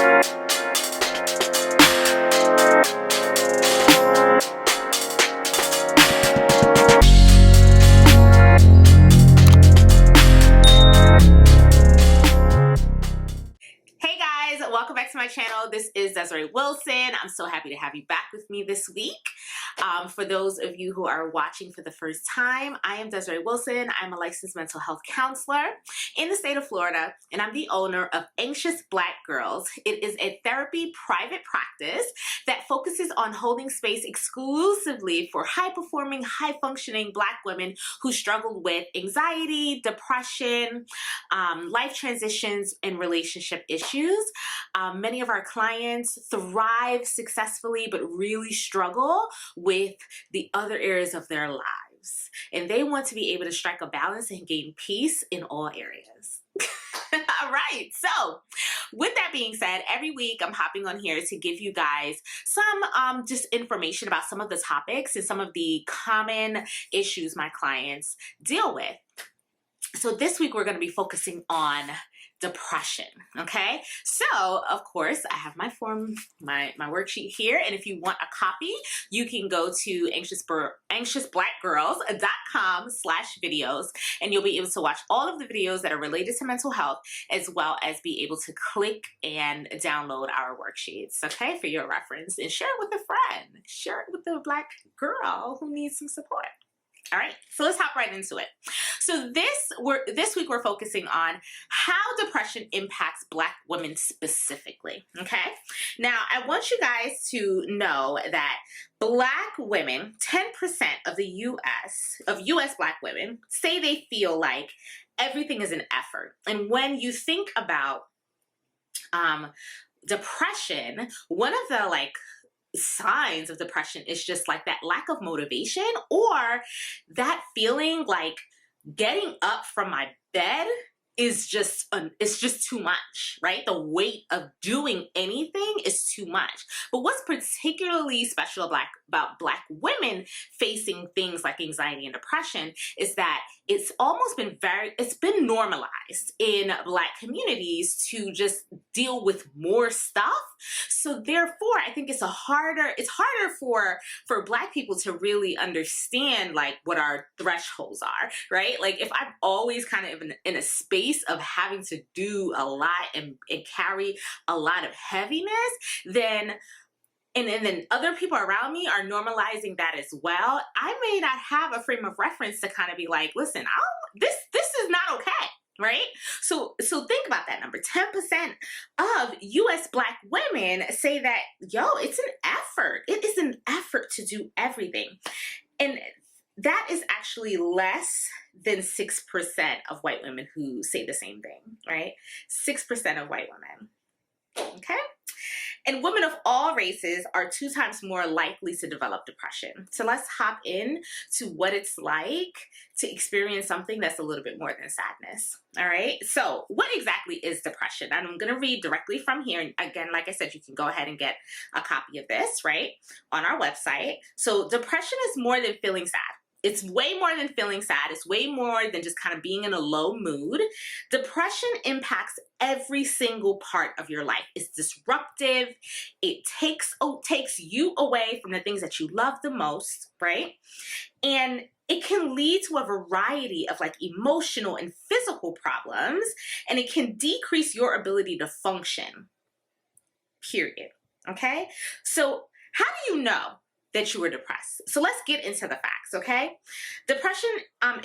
Hey guys, welcome back to my channel. This is Desiree Wilson. I'm so happy to have you back with me this week. For those of you who are watching for the first time, I am Desiree Wilson. I'm a licensed mental health counselor in the state of Florida, and I'm the owner of Anxious Black Girls. It is a therapy private practice that focuses on holding space exclusively for high-performing, high-functioning Black women who struggle with anxiety, depression, life transitions, and relationship issues. Many of our clients thrive successfully but really struggle with the other areas of their lives. And they want to be able to strike a balance and gain peace in all areas. All right, so with that being said, every week I'm hopping on here to give you guys some just information about some of the topics and some of the common issues my clients deal with. So this week we're going to be focusing on depression, okay? So, of course, I have my worksheet here, and if you want a copy, you can go to anxiousblackgirls.com/videos, and you'll be able to watch all of the videos that are related to mental health, as well as be able to click and download our worksheets, okay, for your reference, and share it with a friend. Share it with a Black girl who needs some support. All right, so let's hop right into it. So this week we're focusing on how depression impacts Black women specifically, okay? Now, I want you guys to know that Black women, 10% of US Black women say they feel like everything is an effort. And when you think about depression, one of the signs of depression is just like that lack of motivation, or that feeling like getting up from my bed is just it's just too much, right? The weight of doing anything is too much. But what's particularly special about Black women facing things like anxiety and depression is that it's almost been it's been normalized in Black communities to just deal with more stuff. So therefore, I think it's harder for Black people to really understand like what our thresholds are, right? Like if I'm always kind of in a space of having to do a lot and carry a lot of heaviness, then and then other people around me are normalizing that as well, I may not have a frame of reference to kind of be like, listen, this is not okay, right? So think about that number. 10% of US Black women say that, it's an effort. It is an effort to do everything. And that is actually less than 6% of white women who say the same thing, right? 6% of white women, okay? And women of all races are 2 times more likely to develop depression. So let's hop in to what it's like to experience something that's a little bit more than sadness. All right. So what exactly is depression? And I'm going to read directly from here. And again, like I said, you can go ahead and get a copy of this, right, on our website. So depression is more than feeling sad. It's way more than feeling sad. It's way more than just kind of being in a low mood. Depression impacts every single part of your life. It's disruptive. It takes you away from the things that you love the most, right? And it can lead to a variety of emotional and physical problems, and it can decrease your ability to function, period. Okay? So how do you know that you were depressed? So let's get into the facts, okay? Depression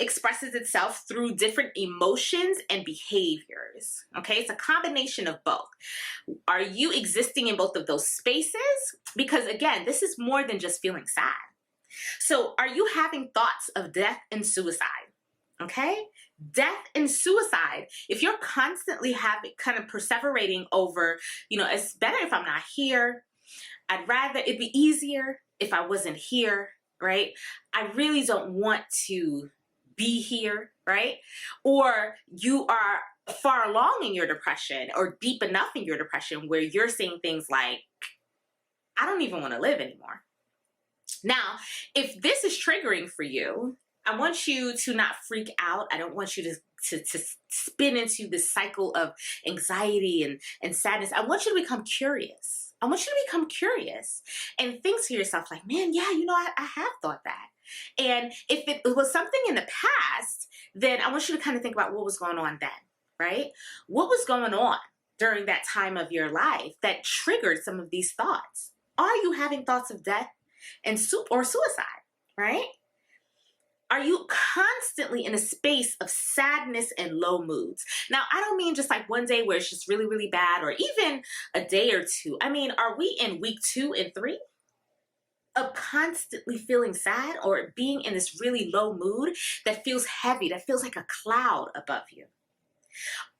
expresses itself through different emotions and behaviors, okay? It's a combination of both. Are you existing in both of those spaces? Because again, this is more than just feeling sad. So are you having thoughts of death and suicide? Okay? Death and suicide. If you're constantly perseverating over, it's better if I'm not here. It'd be easier if I wasn't here, right? I really don't want to be here, right? Or you are far along in your depression or deep enough in your depression where you're saying things like, I don't even want to live anymore. Now, if this is triggering for you, I want you to not freak out. I don't want you to to spin into this cycle of anxiety and sadness. I want you to become curious. I want you to become curious and think to yourself like, man, yeah, I have thought that. And if it was something in the past, then I want you to kind of think about what was going on then, right? What was going on during that time of your life that triggered some of these thoughts? Are you having thoughts of death or suicide, right? Are you constantly in a space of sadness and low moods? Now, I don't mean just like one day where it's just really, really bad, or even a day or two. I mean, are we in week 2 and 3 of constantly feeling sad or being in this really low mood that feels heavy, that feels like a cloud above you?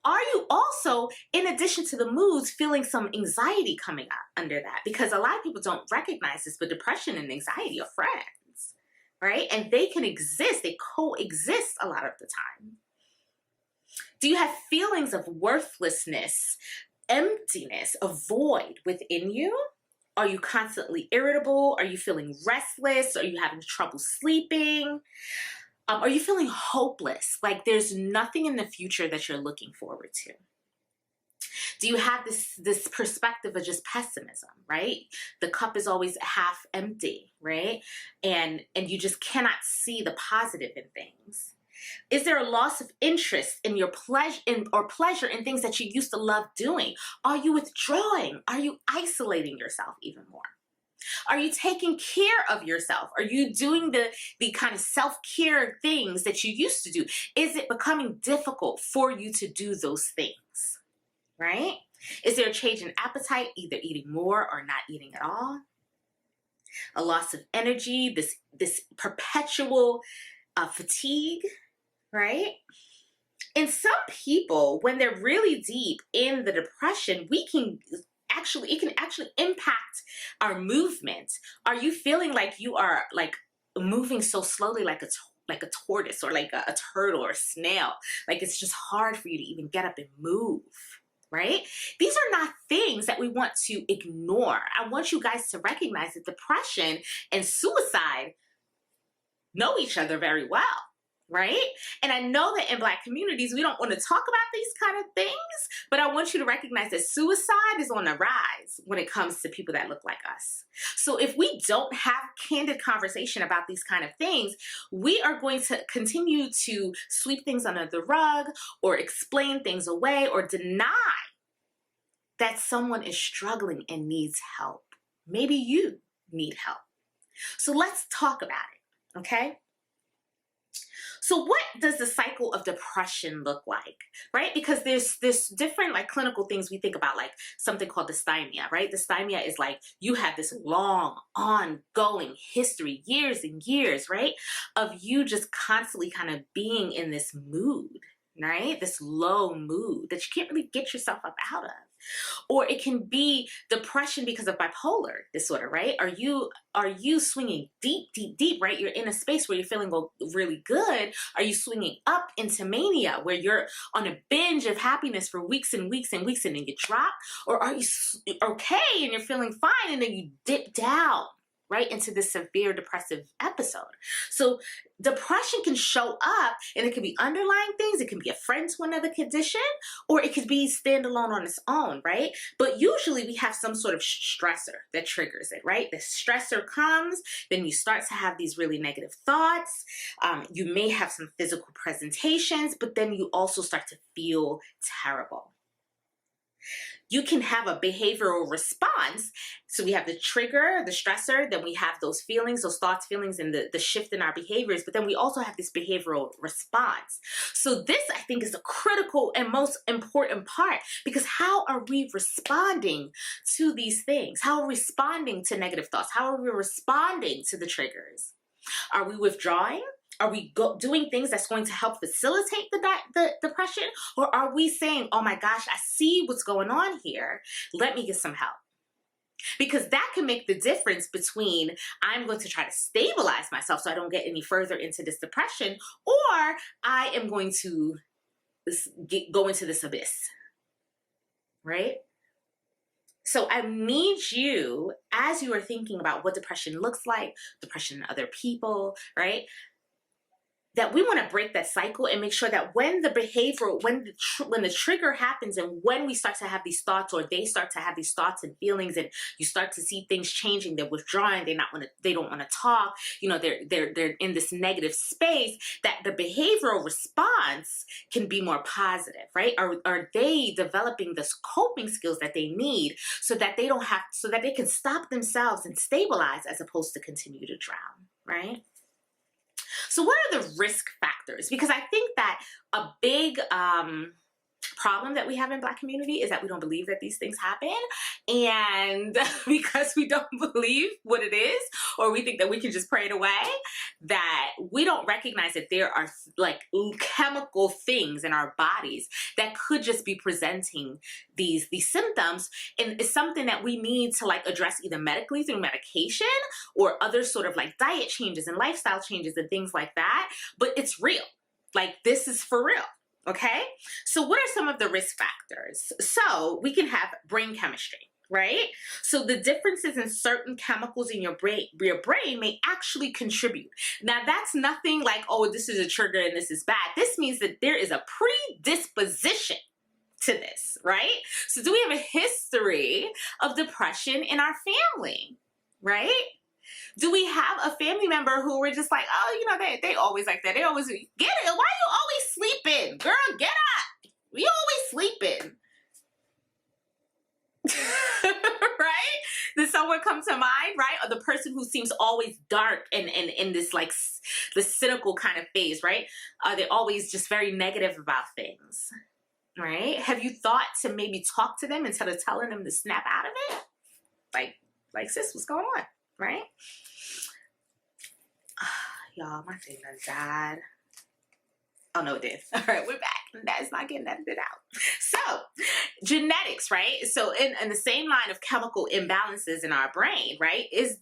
Are you also, in addition to the moods, feeling some anxiety coming up under that? Because a lot of people don't recognize this, but depression and anxiety are friends. Right? And they can exist, they coexist a lot of the time. Do you have feelings of worthlessness, emptiness, a void within you? Are you constantly irritable? Are you feeling restless? Are you having trouble sleeping? Are you feeling hopeless? Like there's nothing in the future that you're looking forward to? Do you have this perspective of just pessimism, right? The cup is always half empty, right? And you just cannot see the positive in things. Is there a loss of interest in your pleasure in things that you used to love doing? Are you withdrawing? Are you isolating yourself even more? Are you taking care of yourself? Are you doing the kind of self-care things that you used to do? Is it becoming difficult for you to do those things? Right? Is there a change in appetite, either eating more or not eating at all? A loss of energy, this perpetual fatigue, right? And some people, when they're really deep in the depression, it can actually impact our movement. Are you feeling like you are like moving so slowly like a tortoise or like a turtle or a snail? Like it's just hard for you to even get up and move. Right? These are not things that we want to ignore. I want you guys to recognize that depression and suicide know each other very well, right? And I know that in Black communities, we don't want to talk about these kind of things, but I want you to recognize that suicide is on the rise when it comes to people that look like us. So if we don't have candid conversation about these kind of things, we are going to continue to sweep things under the rug or explain things away or deny that someone is struggling and needs help. Maybe you need help. So let's talk about it, okay? So what does the cycle of depression look like, right? Because there's different like clinical things we think about, like something called dysthymia, right? Dysthymia is like you have this long, ongoing history, years and years, right? Of you just constantly kind of being in this mood, right? This low mood that you can't really get yourself up out of. Or it can be depression because of bipolar disorder, right? Are you swinging deep, deep, deep, right? You're in a space where you're feeling really good. Are you swinging up into mania where you're on a binge of happiness for weeks and weeks and weeks and then you drop? Or are you okay and you're feeling fine and then you dip down, right, into this severe depressive episode? So depression can show up and it can be underlying things. It can be a friend to another condition, or it could be standalone on its own, right? But usually we have some sort of stressor that triggers it, right? The stressor comes, then you start to have these really negative thoughts. You may have some physical presentations, but then you also start to feel terrible. You can have a behavioral response. So we have the trigger, the stressor, then we have those feelings, those thoughts, feelings, and the shift in our behaviors. But then we also have this behavioral response. So this, I think, is the critical and most important part, because how are we responding to these things? How are we responding to negative thoughts? How are we responding to the triggers? Are we withdrawing? Are we doing things that's going to help facilitate the depression? Or are we saying, oh my gosh, I see what's going on here. Let me get some help. Because that can make the difference between I'm going to try to stabilize myself so I don't get any further into this depression, or I am going to go into this abyss, right? So I need you, as you are thinking about what depression looks like, depression in other people, right? that we want to break that cycle and make sure that when the behavior, when the trigger happens, and when we start to have these thoughts, or they start to have these thoughts and feelings, and you start to see things changing, they're withdrawing, they don't want to talk, you know, they're in this negative space, that the behavioral response can be more positive, right? Are they developing the coping skills that they need so that they can stop themselves and stabilize as opposed to continue to drown, right? So what are the risk factors? Because I think that a big problem that we have in Black community is that we don't believe that these things happen. And because we don't believe what it is, or we think that we can just pray it away, that we don't recognize that there are like chemical things in our bodies that could just be presenting these symptoms. And it's something that we need to like address either medically through medication or other sort of like diet changes and lifestyle changes and things like that. But it's real. Like, this is for real. Okay, so what are some of the risk factors? So we can have brain chemistry, right? So the differences in certain chemicals in your brain may actually contribute. Now that's nothing like, oh, this is a trigger and this is bad. This means that there is a predisposition to this, right? So do we have a history of depression in our family, right? Do we have a family member who we're just like, oh, you know, they always like that. They always, get it. Why you always sleeping? Girl, get up. You always sleeping. Right? Does someone come to mind, right? Or the person who seems always dark and in this like the cynical kind of phase, right? Are they always just very negative about things, right? Have you thought to maybe talk to them instead of telling them to snap out of it? Like sis, what's going on, right? Y'all, my thing done died. Oh no, it did. All right, we're back. That's not getting edited out. So, genetics, right? So, in the same line of chemical imbalances in our brain, right? Is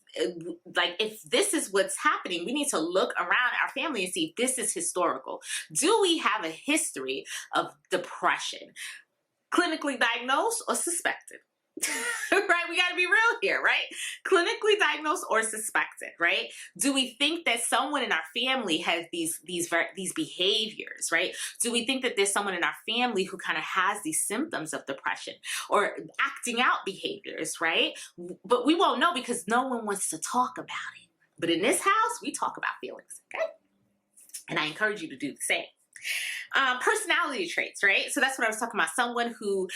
like, if this is what's happening, we need to look around our family and see if this is historical. Do we have a history of depression, clinically diagnosed or suspected? Right? We got to be real here, right? Clinically diagnosed or suspected, right? Do we think that someone in our family has these behaviors, right? Do we think that there's someone in our family who kind of has these symptoms of depression or acting out behaviors, right? But we won't know because no one wants to talk about it. But in this house, we talk about feelings, okay? And I encourage you to do the same. Personality traits, right? So that's what I was talking about. Someone who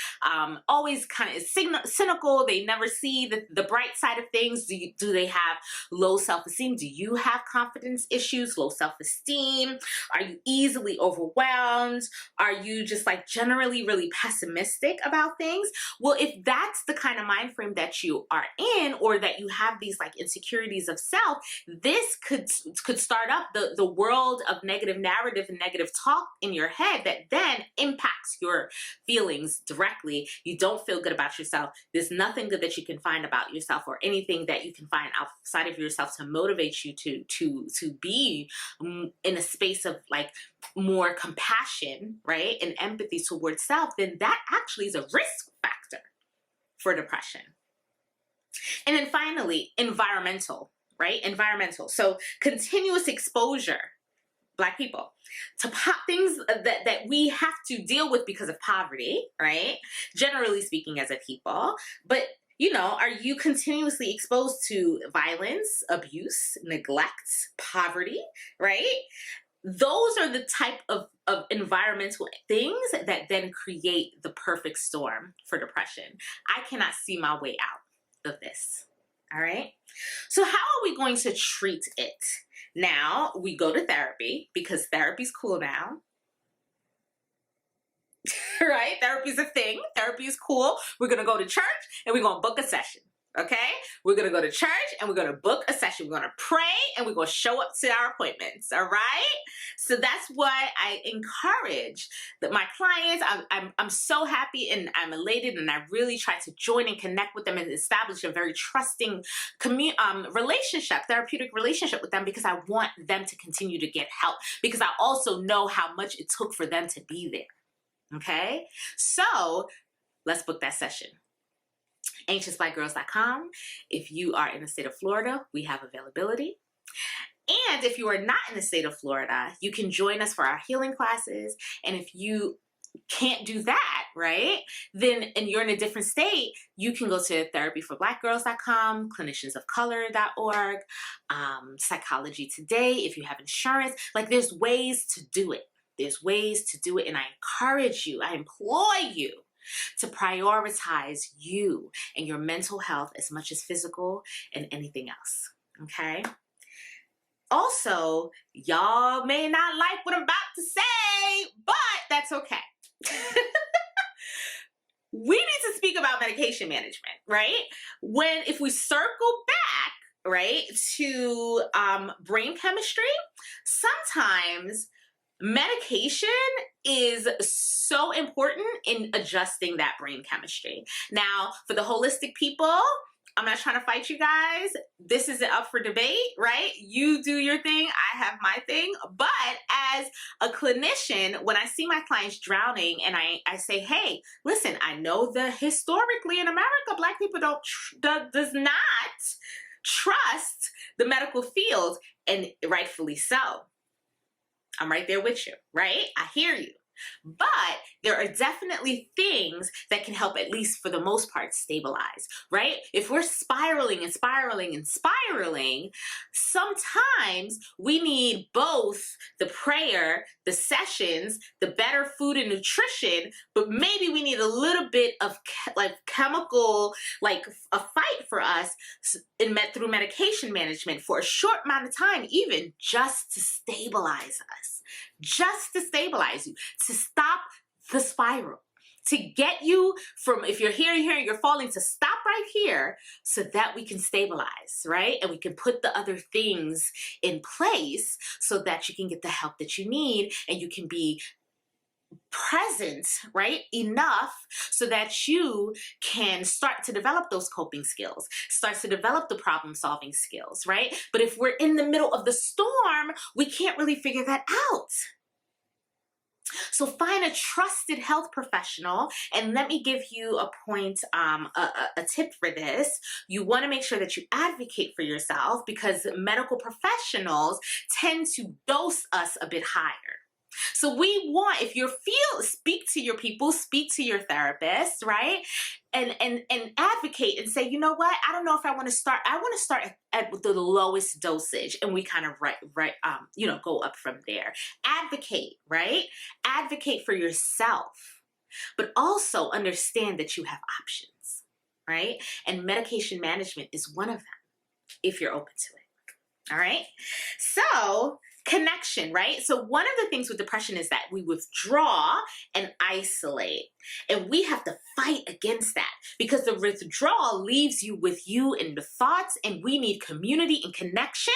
always kind of is cynical. They never see the bright side of things. Do they have low self-esteem? Do you have confidence issues, low self-esteem? Are you easily overwhelmed? Are you just like generally really pessimistic about things? Well, if that's the kind of mind frame that you are in, or that you have these like insecurities of self, this could start up the world of negative narrative and negative talk in your head that then impacts your feelings directly. You don't feel good about yourself. There's nothing good that you can find about yourself, or anything that you can find outside of yourself to motivate you to be in a space of like more compassion, right, and empathy towards self. Then that actually is a risk factor for depression. And then finally, environmental, right? Environmental. So continuous exposure, Black people, to things that we have to deal with because of poverty, right? Generally speaking, as a people. But, you know, are you continuously exposed to violence, abuse, neglect, poverty, right? Those are the type of environmental things that then create the perfect storm for depression. I cannot see my way out of this. All right. So how are we going to treat it? Now we go to therapy because therapy's cool now. Right? Therapy's a thing. Therapy is cool. We're going to go to church and we're going to book a session. Okay? We're going to go to church and we're going to book a session. We're going to pray and we're going to show up to our appointments. All right? So that's why I encourage that my clients, I'm so happy and I'm elated, and I really try to join and connect with them and establish a very trusting relationship, therapeutic relationship with them, because I want them to continue to get help, because I also know how much it took for them to be there. Okay? So let's book that session. AnxiousBlackGirls.com. If you are in the state of Florida, we have availability. And if you are not in the state of Florida, you can join us for our healing classes. And if you can't do that, right, then, and you're in a different state, you can go to therapyforblackgirls.com, cliniciansofcolor.org, Psychology Today, if you have insurance. Like, there's ways to do it. There's ways to do it. And I encourage you, I implore you to prioritize you and your mental health as much as physical and anything else, okay? Also, y'all may not like what I'm about to say, but that's okay. We need to speak about medication management, right? If we circle back, right, to brain chemistry, sometimes medication is so important in adjusting that brain chemistry. Now, for the holistic people, I'm not trying to fight you guys. This isn't up for debate, right? You do your thing, I have my thing. But as a clinician, when I see my clients drowning and I say, hey, listen, I know that historically in America, Black people does not trust the medical field, and rightfully so. I'm right there with you, right? I hear you. But there are definitely things that can help, at least for the most part, stabilize, right? If we're spiraling and spiraling and spiraling, sometimes we need both the prayer, the sessions, the better food and nutrition, but maybe we need a little bit of chemical, like a fight for us through medication management for a short amount of time, even just to stabilize us, just to stabilize you, to stop the spiral, to get you from, if you're here and you're falling, to stop right here so that we can stabilize, right? And we can put the other things in place so that you can get the help that you need and you can be present, right, enough so that you can start to develop those coping skills, start to develop the problem solving skills, right? But if we're in the middle of the storm, we can't really figure that out. So find a trusted health professional, and let me give you a point, a tip for this. You want to make sure that you advocate for yourself, because medical professionals tend to dose us a bit higher. So we want, if you speak to your people, speak to your therapist, right? And advocate and say, you know what? I don't know if I want to start. I want to start at the lowest dosage, and we kind of go up from there. Advocate, right? Advocate for yourself, but also understand that you have options, right? And medication management is one of them, if you're open to it. All right. So connection, right? So one of the things with depression is that we withdraw and isolate, and we have to fight against that, because the withdrawal leaves you with you and the thoughts, and we need community and connection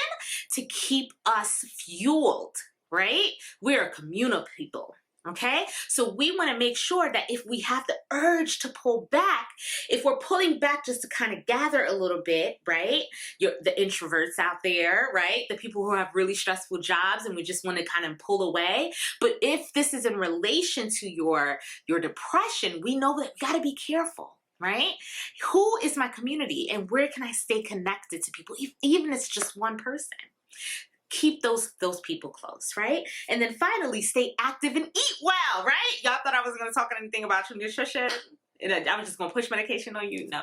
to keep us fueled, right? We're a communal people. Okay, so we want to make sure that if we have the urge to pull back, if we're pulling back just to kind of gather a little bit, right? The introverts out there, right? The people who have really stressful jobs and we just want to kind of pull away. But if this is in relation to your depression, we know that we got to be careful. Right? Who is my community, and where can I stay connected to people, even if it's just one person? Keep those people close, right? And then finally, stay active and eat well, right? Y'all thought I was going to talk anything about your nutrition, and I was just going to push medication on you? No.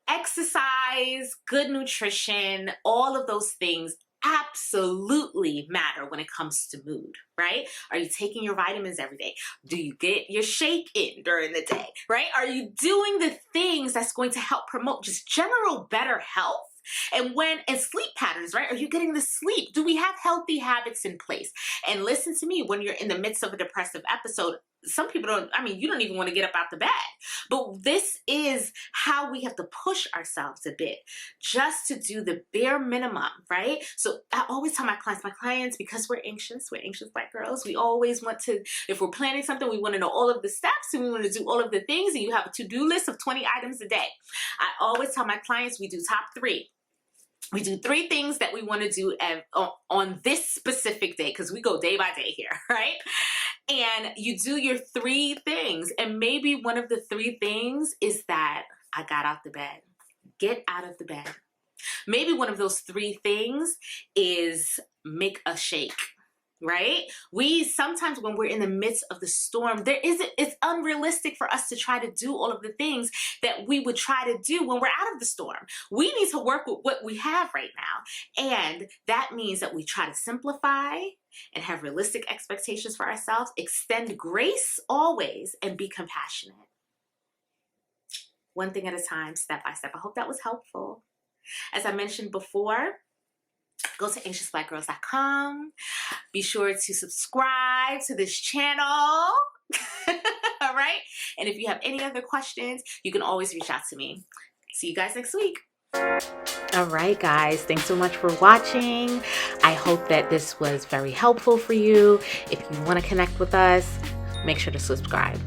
Exercise, good nutrition, all of those things absolutely matter when it comes to mood, right? Are you taking your vitamins every day? Do you get your shake in during the day, right? Are you doing the things that's going to help promote just general better health? And sleep patterns, right? Are you getting the sleep? Do we have healthy habits in place? And listen to me, when you're in the midst of a depressive episode, some people you don't even want to get up out the bed. But this is how we have to push ourselves a bit, just to do the bare minimum, right? So I always tell my clients, because we're anxious Black girls, we always want to, if we're planning something, we want to know all of the steps, and we want to do all of the things, and you have a to-do list of 20 items a day. I always tell my clients, we do top 3. We do 3 things that we want to do on this specific day, because we go day by day here, right? And you do your 3 things, and maybe one of the 3 things is that I got out the bed. Get out of the bed. Maybe one of those 3 things is make a shake. Right? We sometimes, when we're in the midst of the storm, it's unrealistic for us to try to do all of the things that we would try to do when we're out of the storm. We need to work with what we have right now. And that means that we try to simplify and have realistic expectations for ourselves, extend grace always, and be compassionate. One thing at a time, step by step. I hope that was helpful. As I mentioned before, go to anxiousblackgirls.com. Be sure to subscribe to this channel. All right? And if you have any other questions, you can always reach out to me. See you guys next week. All right, guys. Thanks so much for watching. I hope that this was very helpful for you. If you want to connect with us, make sure to subscribe.